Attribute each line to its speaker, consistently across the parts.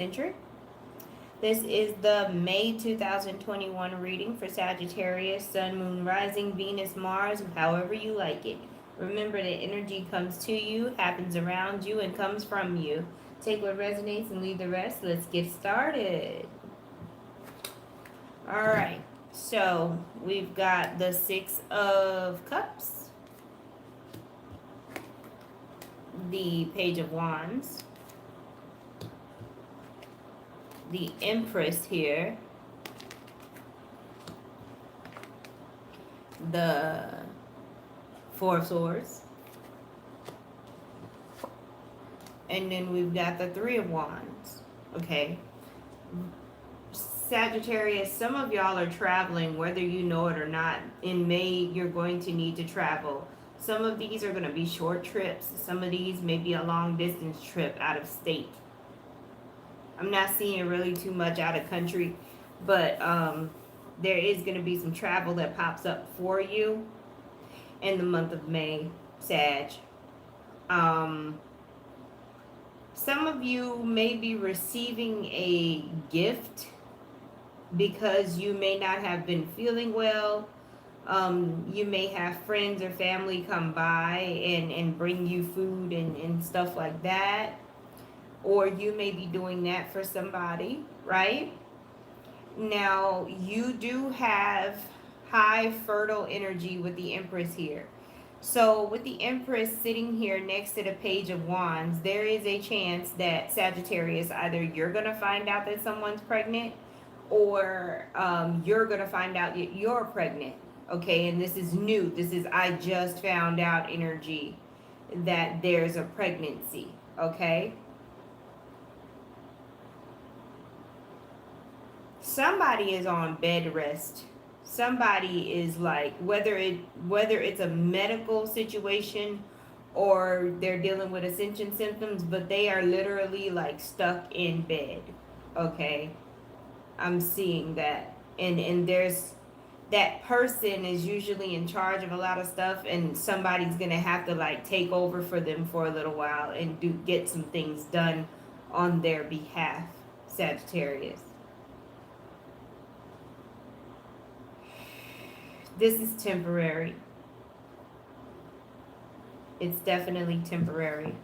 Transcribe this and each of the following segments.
Speaker 1: Eccentric. This is the May 2021 reading for Sagittarius, Sun, Moon, Rising, Venus, Mars, however you like it. Remember that energy comes to you, happens around you, and comes from you. Take what resonates and leave the rest. Let's get started. All right, so we've got the Six of Cups, the Page of Wands, the Empress here, the Four of Swords, and then we've got the Three of Wands. Okay, Sagittarius, some of y'all are traveling, whether you know it or not. In May, you're going to need to travel. Some of these are going to be short trips. Some of these may be a long distance trip out of state. I'm not seeing really too much out of country, but there is going to be some travel that pops up for you in the month of May, Sag. Some of you may be receiving a gift because you may not have been feeling well. You may have friends or family come by and bring you food and stuff like that. Or you may be doing that for somebody, right? Now, you do have high fertile energy with the Empress here. So with the Empress sitting here next to the Page of Wands, there is a chance that Sagittarius, either you're going to find out that someone's pregnant, or you're going to find out that you're pregnant. Okay, and this is new. This is I just found out energy that there's a pregnancy. Okay. Somebody is on bed rest. Somebody is like, whether it's a medical situation or they're dealing with ascension symptoms, but they are literally like stuck in bed. Okay, I'm seeing that, and there's that person is usually in charge of a lot of stuff, and somebody's gonna have to like take over for them for a little while and get some things done on their behalf, Sagittarius. This is temporary. It's definitely temporary.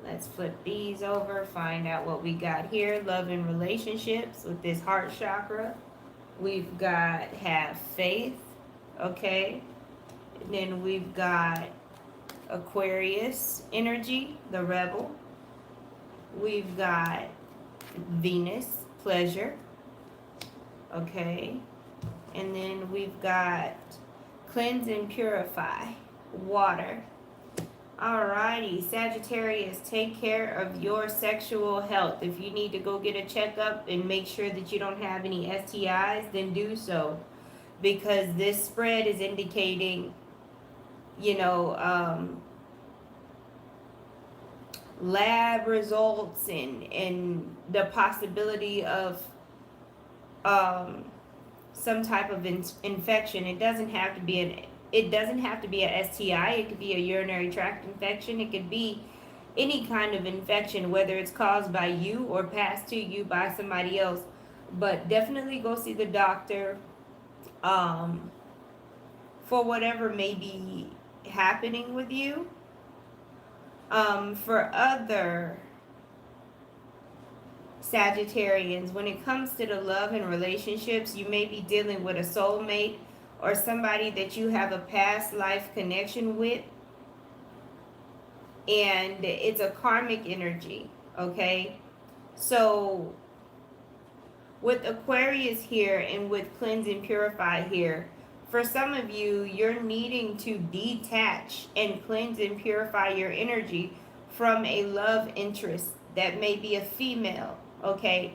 Speaker 1: Let's flip these over, find out what we got here. Love and relationships with this heart chakra. We've got have faith, okay? And then we've got Aquarius energy, the rebel. We've got Venus, pleasure, okay? And then we've got cleanse and purify, water. Alrighty, Sagittarius, take care of your sexual health. If you need to go get a checkup and make sure that you don't have any STIs, then do so. Because this spread is indicating, lab results and the possibility of some type of infection. It doesn't have to be a STI. It could be a urinary tract infection. It could be any kind of infection, whether it's caused by you or passed to you by somebody else. But definitely go see the doctor for whatever may be happening with you. For other Sagittarians, when it comes to the love and relationships, you may be dealing with a soulmate or somebody that you have a past life connection with, and it's a karmic energy, okay? So with Aquarius here and with cleanse and purify here, for some of you, you're needing to detach and cleanse and purify your energy from a love interest that may be a female, okay?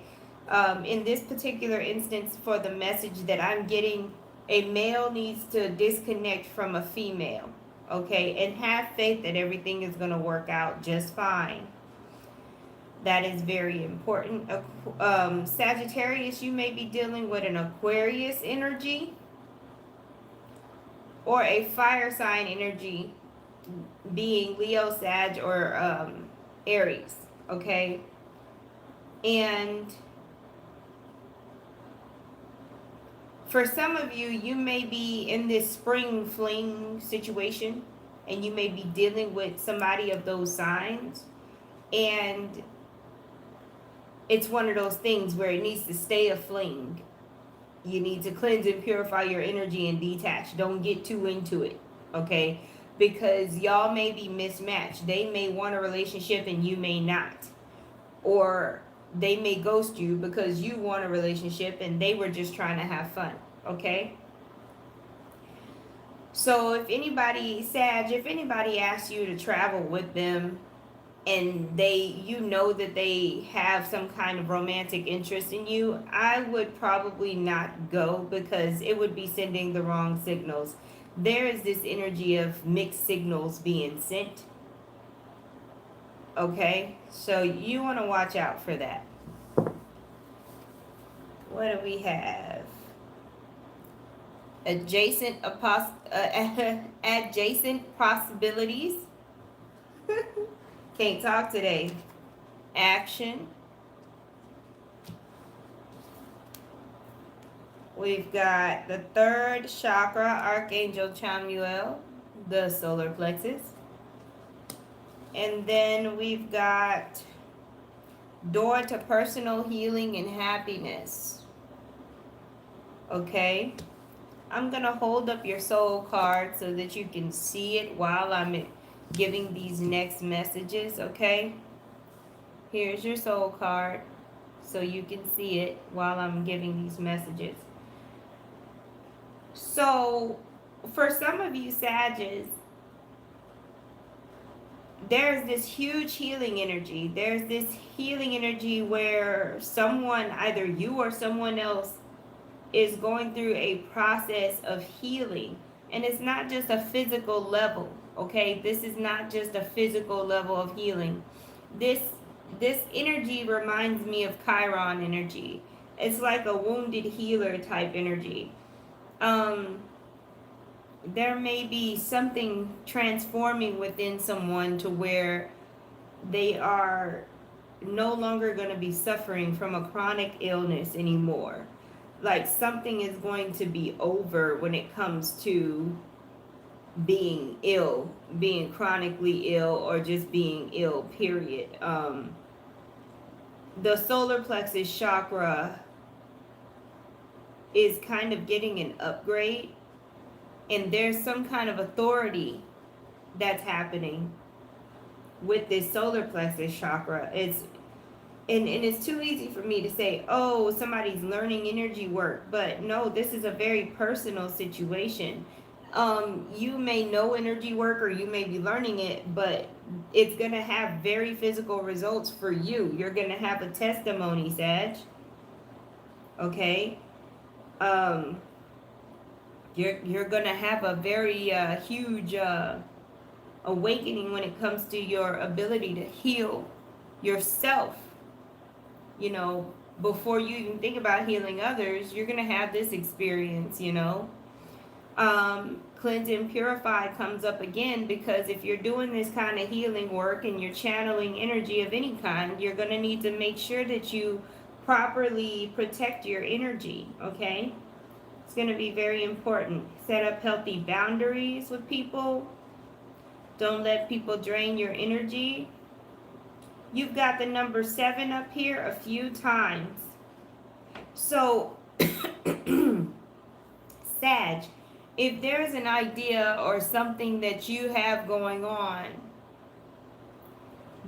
Speaker 1: In this particular instance, for the message that I'm getting, a male needs to disconnect from a female, okay? And have faith that everything is going to work out just fine. That is very important. Sagittarius, you may be dealing with an Aquarius energy or a fire sign energy, being Leo, Sag, or Aries, okay? And for some of you, you may be in this spring fling situation, and you may be dealing with somebody of those signs. And it's one of those things where it needs to stay a fling. You need to cleanse and purify your energy and detach. Don't get too into it, okay? Because y'all may be mismatched. They may want a relationship and you may not. Or they may ghost you because you want a relationship and they were just trying to have fun, okay? So if anybody, Sag, if anybody asks you to travel with them, and you know that they have some kind of romantic interest in you, I would probably not go, because it would be sending the wrong signals. There is this energy of mixed signals being sent. Okay, so you want to watch out for that. What do we have? Adjacent possibilities. Can't talk today. Action. We've got the third chakra, Archangel Chamuel, the solar plexus. And then we've got door to personal healing and happiness. Okay. I'm going to hold up your soul card so that you can see it while I'm giving these next messages, okay? Here's your soul card so you can see it while I'm giving these messages. So, for some of you Sagittarius, there's this huge healing energy. There's this healing energy where someone, either you or someone else, is going through a process of healing. And it's not just a physical level, okay? This is not just a physical level of healing. This energy reminds me of Chiron energy. It's like a wounded healer type energy. There may be something transforming within someone to where they are no longer going to be suffering from a chronic illness anymore. Like something is going to be over when it comes to being ill, being chronically ill, or just being ill, period. The solar plexus chakra is kind of getting an upgrade, and there's some kind of authority that's happening with this solar plexus chakra. And it's too easy for me to say, oh, somebody's learning energy work. But no, this is a very personal situation. You may know energy work, or you may be learning it, but it's going to have very physical results for you. You're going to have a testimony, Sag. Okay? You're going to have a very huge awakening when it comes to your ability to heal yourself. You know, before you even think about healing others, you're going to have this experience, you know. Cleanse and purify comes up again, because if you're doing this kind of healing work and you're channeling energy of any kind, you're going to need to make sure that you properly protect your energy, okay? It's going to be very important. Set up healthy boundaries with people. Don't let people drain your energy. You've got the number 7 up here a few times. So, Sag, if there's an idea or something that you have going on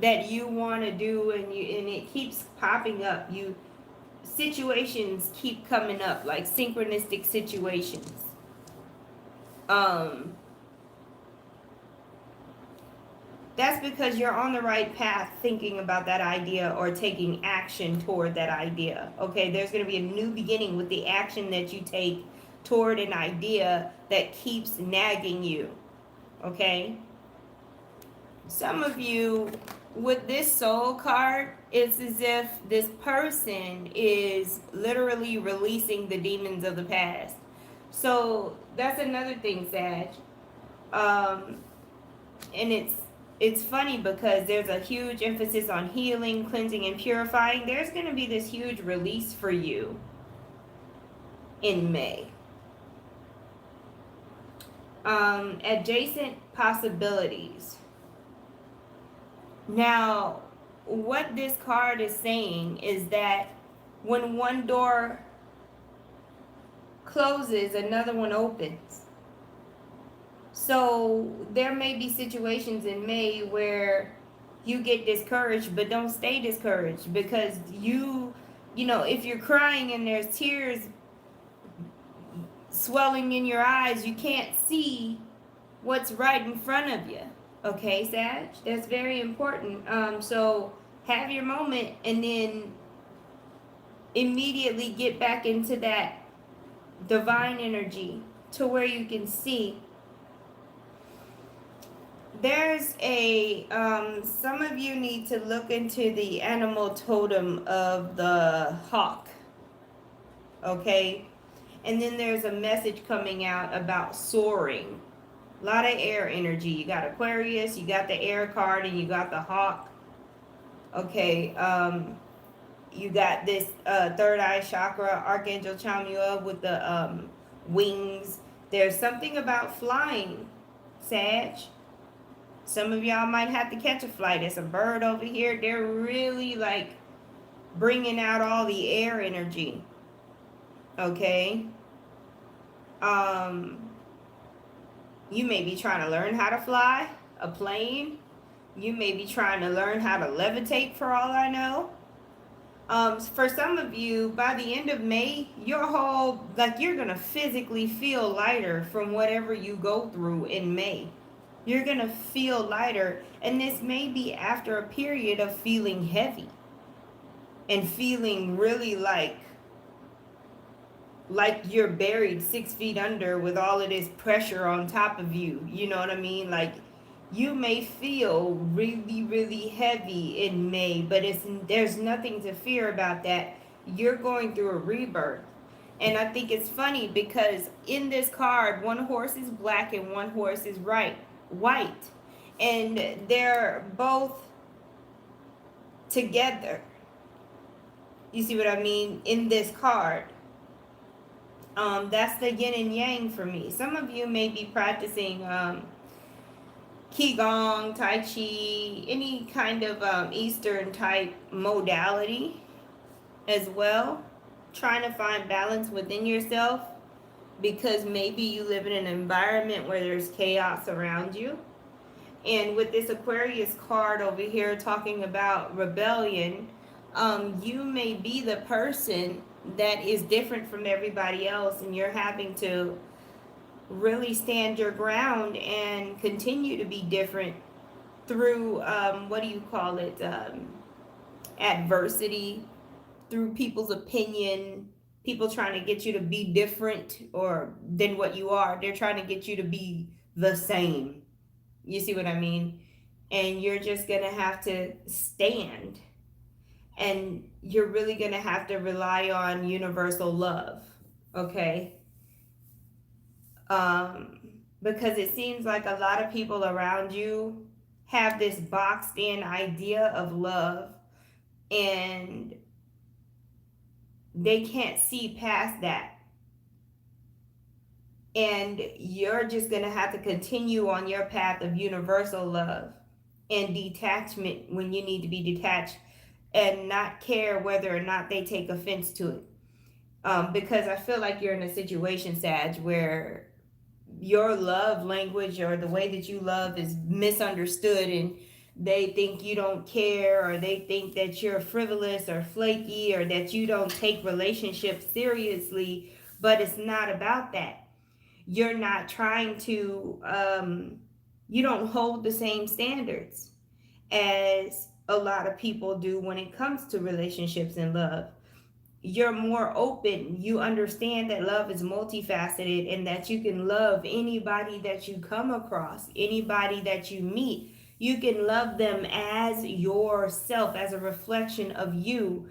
Speaker 1: that you want to do, and it keeps popping up, situations keep coming up, like synchronistic situations. That's because you're on the right path thinking about that idea or taking action toward that idea. Okay, there's going to be a new beginning with the action that you take toward an idea that keeps nagging you. Okay? Some of you, with this soul card, it's as if this person is literally releasing the demons of the past. So that's another thing, Sag. And it's funny because there's a huge emphasis on healing, cleansing, and purifying. There's going to be this huge release for you in May. Adjacent possibilities. Now, what this card is saying is that when one door closes, another one opens. So there may be situations in May where you get discouraged, but don't stay discouraged, because you know, if you're crying and there's tears swelling in your eyes, you can't see what's right in front of you. Okay, Sag? That's very important. So have your moment and then immediately get back into that divine energy to where you can see. There's a some of you need to look into the animal totem of the hawk. Okay? And then there's a message coming out about soaring. A lot of air energy. You got Aquarius, you got the air card, and you got the hawk. Okay, you got this third eye chakra, Archangel Chamuel with the wings. There's something about flying, Sag. Some of y'all might have to catch a flight. There's a bird over here. They're really like bringing out all the air energy. Okay. You may be trying to learn how to fly a plane. You may be trying to learn how to levitate, for all I know. For some of you, by the end of May, your whole, like, you're going to physically feel lighter from whatever you go through in May. You're going to feel lighter. And this may be after a period of feeling heavy and feeling really like you're buried 6 feet under with all of this pressure on top of you. You know what I mean? Like, you may feel really, really heavy in May, but there's nothing to fear about that. You're going through a rebirth. And I think it's funny because in this card, one horse is black and one horse is white. And they're both together. You see what I mean? In this card. That's the yin and yang for me. Some of you may be practicing Qigong, Tai Chi, any kind of Eastern type modality as well. Trying to find balance within yourself, because maybe you live in an environment where there's chaos around you. And with this Aquarius card over here talking about rebellion, you may be the person that is different from everybody else, and you're having to really stand your ground and continue to be different through adversity, through people's opinion, people trying to get you to be different or than what you are. They're trying to get you to be the same. You see what I mean? And you're just gonna have to stand, and you're really going to have to rely on universal love, okay? Because it seems like a lot of people around you have this boxed in idea of love, and they can't see past that. And you're just going to have to continue on your path of universal love and detachment when you need to be detached, and not care whether or not they take offense to it. Because I feel like you're in a situation, Sag, where your love language or the way that you love is misunderstood, and they think you don't care, or they think that you're frivolous or flaky, or that you don't take relationships seriously. But it's not about that. You're not trying to, you don't hold the same standards as a lot of people do when it comes to relationships and love. You're more open. You understand that love is multifaceted, and that you can love anybody that you come across, anybody that you meet. You can love them as yourself, as a reflection of you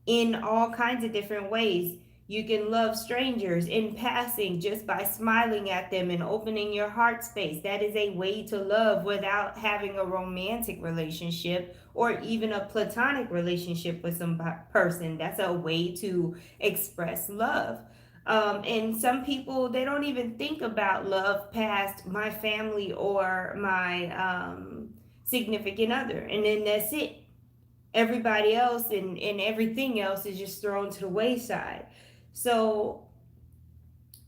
Speaker 1: in all kinds of different ways. You can love strangers in passing just by smiling at them and opening your heart space. That is a way to love without having a romantic relationship or even a platonic relationship with some person. That's a way to express love. And some people, they don't even think about love past my family or my significant other. And then that's it. Everybody else and everything else is just thrown to the wayside. So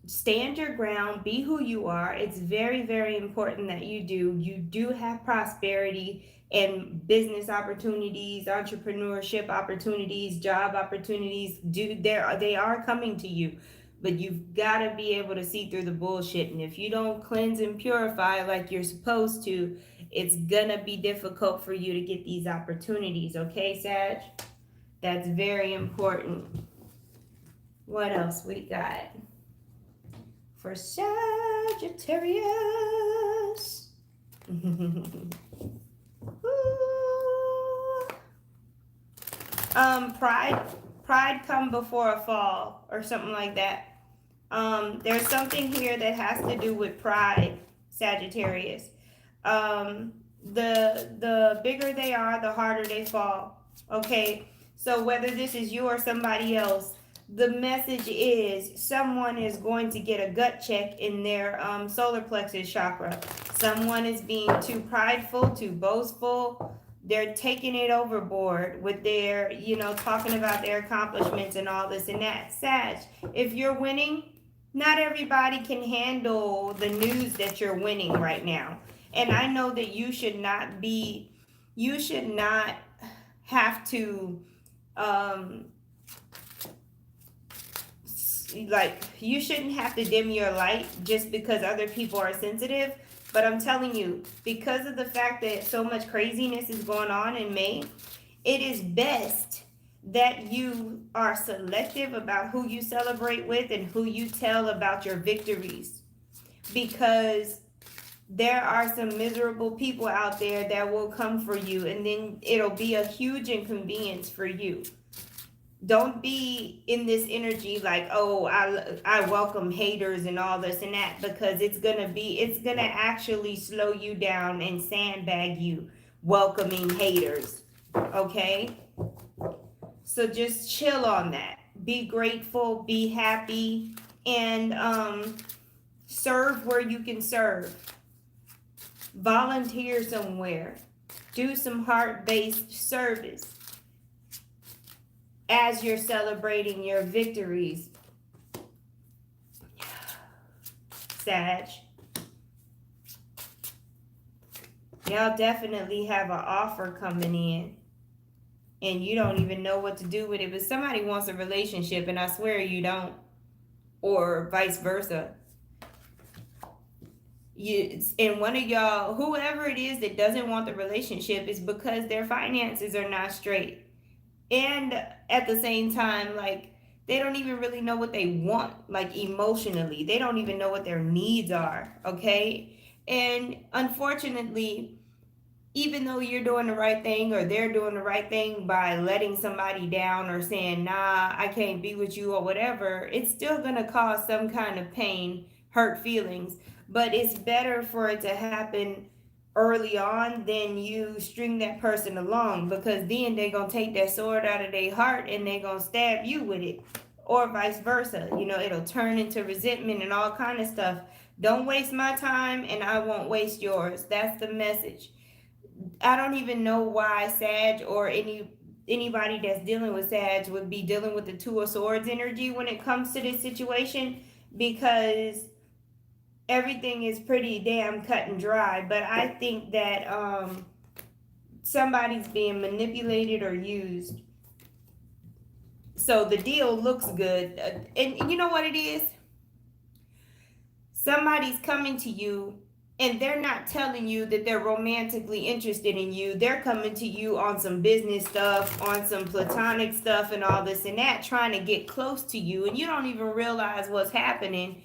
Speaker 1: stand your ground, be who you are. It's very, very important that you do have prosperity and business opportunities, entrepreneurship opportunities, job opportunities. They are coming to you, but you've got to be able to see through the bullshit. And if you don't cleanse and purify like you're supposed to, it's gonna be difficult for you to get these opportunities. Okay, Sag? That's very important. What else we got for Sagittarius? Pride come before a fall or something like that. There's something here that has to do with pride, Sagittarius. The bigger they are, the harder they fall. Okay, so whether this is you or somebody else, the message is someone is going to get a gut check in their solar plexus chakra. Someone is being too prideful, too boastful. They're taking it overboard with their, talking about their accomplishments and all this and that. Sag, if you're winning, not everybody can handle the news that you're winning right now. And I know that you should not have to, you shouldn't have to dim your light just because other people are sensitive. But I'm telling you, because of the fact that so much craziness is going on in May, it is best that you are selective about who you celebrate with and who you tell about your victories. Because there are some miserable people out there that will come for you, and then it'll be a huge inconvenience for you. Don't be in this energy like, oh, I welcome haters and all this and that, because it's gonna actually slow you down and sandbag you welcoming haters. Okay? So just chill on that. Be grateful, be happy, and serve where you can serve. Volunteer somewhere. Do some heart-based service as you're celebrating your victories. Sag. Y'all definitely have an offer coming in, and you don't even know what to do with it. But somebody wants a relationship, and I swear you don't, or vice versa. And one of y'all, whoever it is that doesn't want the relationship, is because their finances are not straight. And at the same time, like, they don't even really know what they want, like, emotionally. They don't even know what their needs are, okay? And unfortunately, even though you're doing the right thing or they're doing the right thing by letting somebody down or saying, nah, I can't be with you or whatever, it's still going to cause some kind of pain, hurt feelings. But it's better for it to happen early on than you string that person along, because then they're going to take that sword out of their heart and they're going to stab you with it, or vice versa. It'll turn into resentment and all kind of stuff. Don't waste my time and I won't waste yours. That's the message. I don't even know why Sag or anybody that's dealing with Sag would be dealing with the Two of Swords energy when it comes to this situation, because everything is pretty damn cut and dry. But I think that somebody's being manipulated or used. So the deal looks good. And you know what it is? Somebody's coming to you and they're not telling you that they're romantically interested in you. They're coming to you on some business stuff, on some platonic stuff and all this and that, trying to get close to you. And you don't even realize what's happening.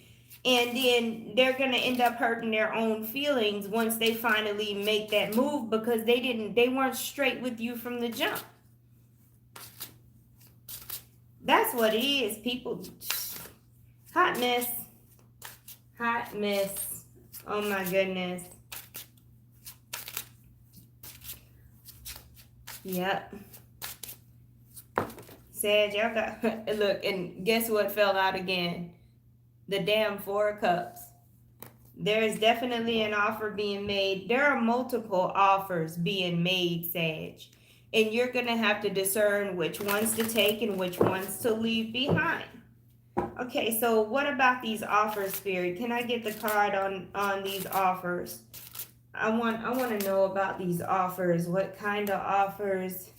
Speaker 1: And then they're going to end up hurting their own feelings once they finally make that move, because they weren't straight with you from the jump. That's what it is, people. Hot mess. Hot mess. Oh my goodness. Yep. Sag, y'all got look, and guess what fell out again? The damn 4 of Cups. There is definitely an offer being made. There are multiple offers being made, Sag. And you're gonna have to discern which ones to take and which ones to leave behind. Okay, so what about these offers, Spirit? Can I get the card on these offers? I want to know about these offers. What kind of offers?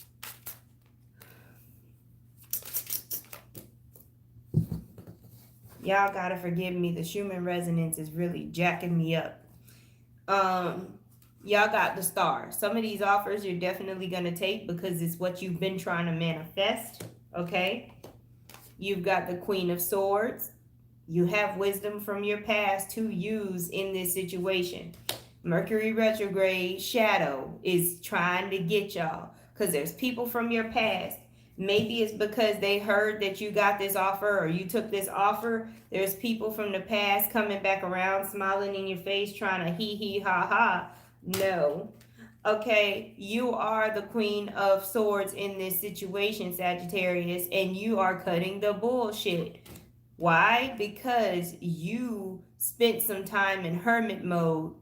Speaker 1: Y'all gotta forgive me. The Schumann resonance is really jacking me up. Y'all got the Star. Some of these offers you're definitely gonna take because it's what you've been trying to manifest. Okay. You've got the Queen of Swords. You have wisdom from your past to use in this situation. Mercury retrograde shadow is trying to get y'all because there's people from your past. Maybe it's because they heard that you got this offer or you took this offer. There's people from the past coming back around, smiling in your face, trying to hee hee ha ha. No. Okay, you are the Queen of Swords in this situation, Sagittarius, and you are cutting the bullshit. Why? Because you spent some time in hermit mode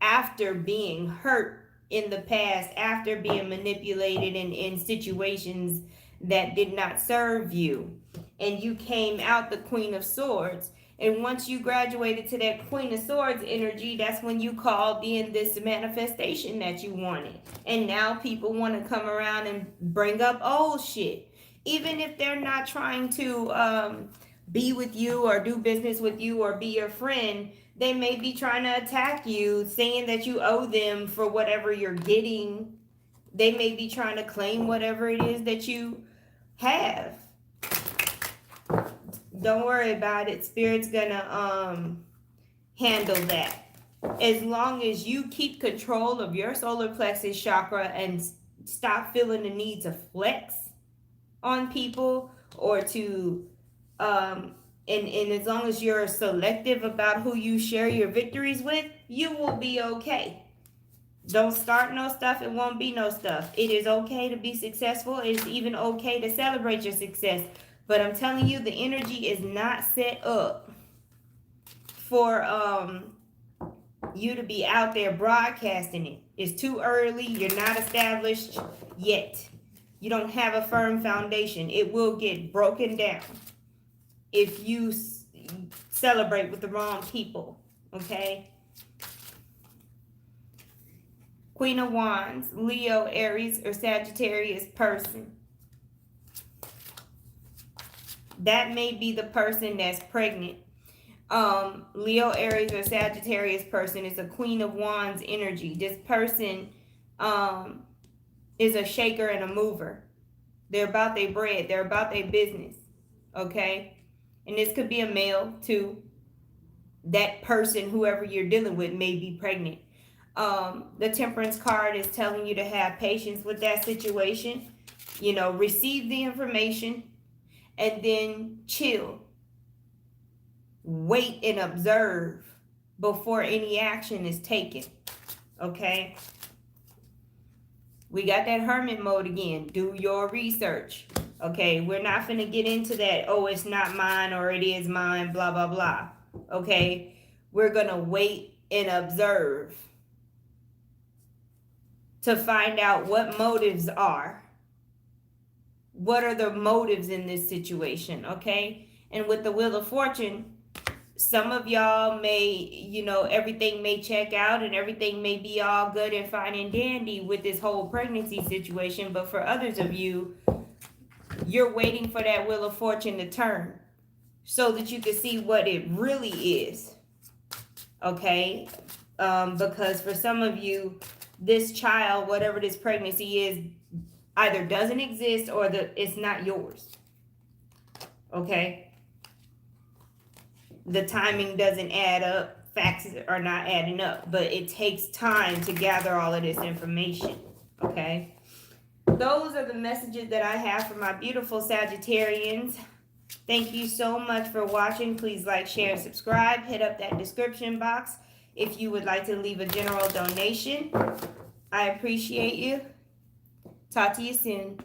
Speaker 1: after being hurt in the past, after being manipulated in situations that did not serve you. And you came out the Queen of Swords. And once you graduated to that Queen of Swords energy, that's when you called in this manifestation that you wanted. And now people want to come around and bring up old shit. Even if they're not trying to be with you or do business with you or be your friend, they may be trying to attack you, saying that you owe them for whatever you're getting. They may be trying to claim whatever it is that you have. Don't worry about it. Spirit's gonna handle that. As long as you keep control of your solar plexus chakra and stop feeling the need to flex on people or to and as long as you're selective about who you share your victories with, you will be okay. Don't start no stuff, it won't be no stuff. It is okay to be successful. It is even okay to celebrate your success. But I'm telling you, the energy is not set up for you to be out there broadcasting it. It's too early. You're not established yet. You don't have a firm foundation. It will get broken down if you celebrate with the wrong people. Okay? Queen of Wands, Leo, Aries, or Sagittarius person. That may be the person that's pregnant. Leo, Aries, or Sagittarius person is a Queen of Wands energy. This person is a shaker and a mover. They're about their bread. They're about their business. Okay? And this could be a male too. That person, whoever you're dealing with, may be pregnant. The Temperance card is telling you to have patience with that situation. You know, receive the information and then chill. Wait and observe before any action is taken. Okay? We got that hermit mode again. Do your research. Okay? We're not finna get into that, oh, it's not mine or it is mine, blah, blah, blah. Okay? We're gonna wait and observe to find out what motives are. What are the motives in this situation, okay? And with the Wheel of Fortune, some of y'all may, you know, everything may check out and everything may be all good and fine and dandy with this whole pregnancy situation. But for others of you, you're waiting for that Wheel of Fortune to turn so that you can see what it really is, okay? Because for some of you, this child, whatever this pregnancy is, either doesn't exist or it's not yours. Okay? The timing doesn't add up. Facts are not adding up. But it takes time to gather all of this information. Okay? The those are the messages that I have for my beautiful Sagittarians. Thank you so much for watching. Please like, share, and subscribe. Hit up that description box if you would like to leave a general donation. I appreciate you. Talk to you soon.